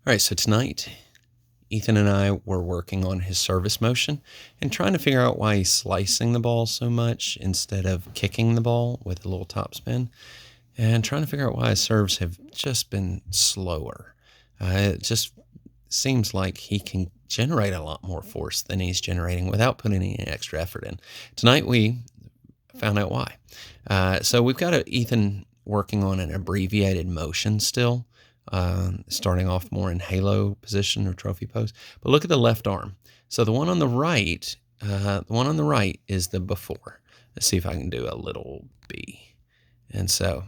All right, so tonight, Ethan and I were working on his service motion and trying to figure out why he's slicing the ball so much instead of kicking the ball with a little topspin, and trying to figure out why his serves have just been slower. It just seems like he can generate a lot more force than he's generating without putting any extra effort in. Tonight, we found out why. So we've got Ethan working on an abbreviated motion still, starting off more in halo position or trophy pose. But look at the left arm. So the one on the right, is the before. Let's see if I can do a little B. And so,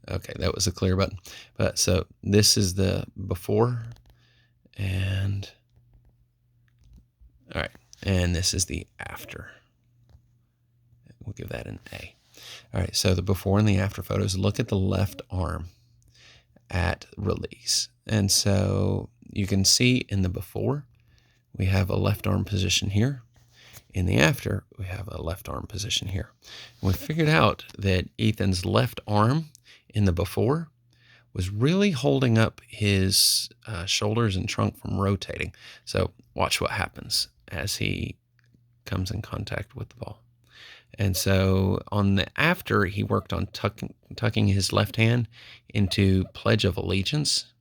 okay, that was a clear button. But so this is the before, and all right, and this is the after. We'll give that an A. All right, so the before and the after photos. Look at the left arm at release. And so you can see in the before, we have a left arm position here. In the after, we have a left arm position here. And we figured out that Ethan's left arm in the before was really holding up his shoulders and trunk from rotating. So watch what happens as he comes in contact with the ball. And so on the after, he worked on tucking his left hand into Pledge of Allegiance.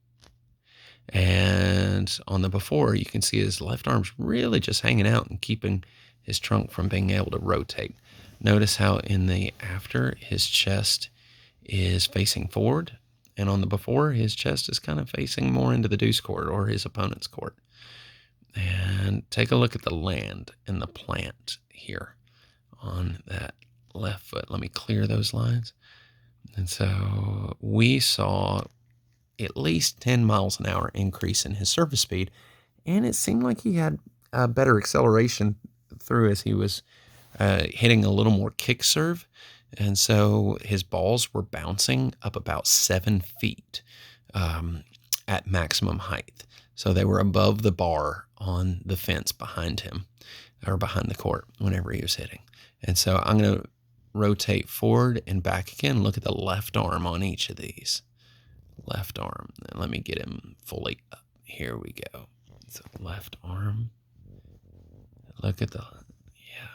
And on the before, you can see his left arm's really just hanging out and keeping his trunk from being able to rotate. Notice how in the after, his chest is facing forward. And on the before, his chest is kind of facing more into the deuce court or his opponent's court. And take a look at the land and the plant here on that left foot. Let me clear those lines. And so we saw at least 10 miles an hour increase in his surface speed, and it seemed like he had a better acceleration through as he was hitting a little more kick serve. And so his balls were bouncing up about 7 feet at maximum height. So they were above the bar on the fence behind him, or behind the court whenever he was hitting. And so I'm going to rotate forward and back again. Look at the left arm on each of these. Left arm. And let me get him fully up. Here we go. So left arm. Look at yeah.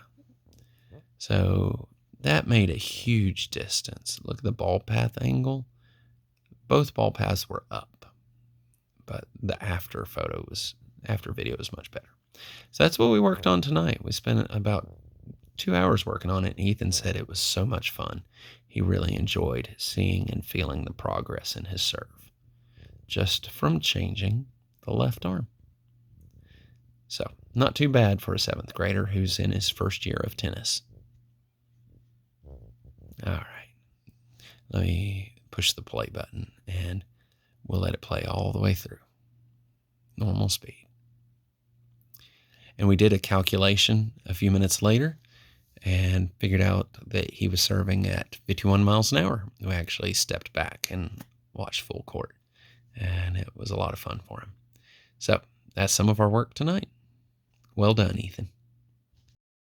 So that made a huge distance. Look at the ball path angle. Both ball paths were up, but the after video was much better. So that's what we worked on tonight. We spent about 2 hours working on it, and Ethan said it was so much fun. He really enjoyed seeing and feeling the progress in his serve, just from changing the left arm. So, not too bad for a 7th grader who's in his first year of tennis. All right. Let me push the play button, and we'll let it play all the way through. Normal speed. And we did a calculation a few minutes later and figured out that he was serving at 51 miles an hour. We actually stepped back and watched full court, and it was a lot of fun for him. So that's some of our work tonight. Well done, Ethan.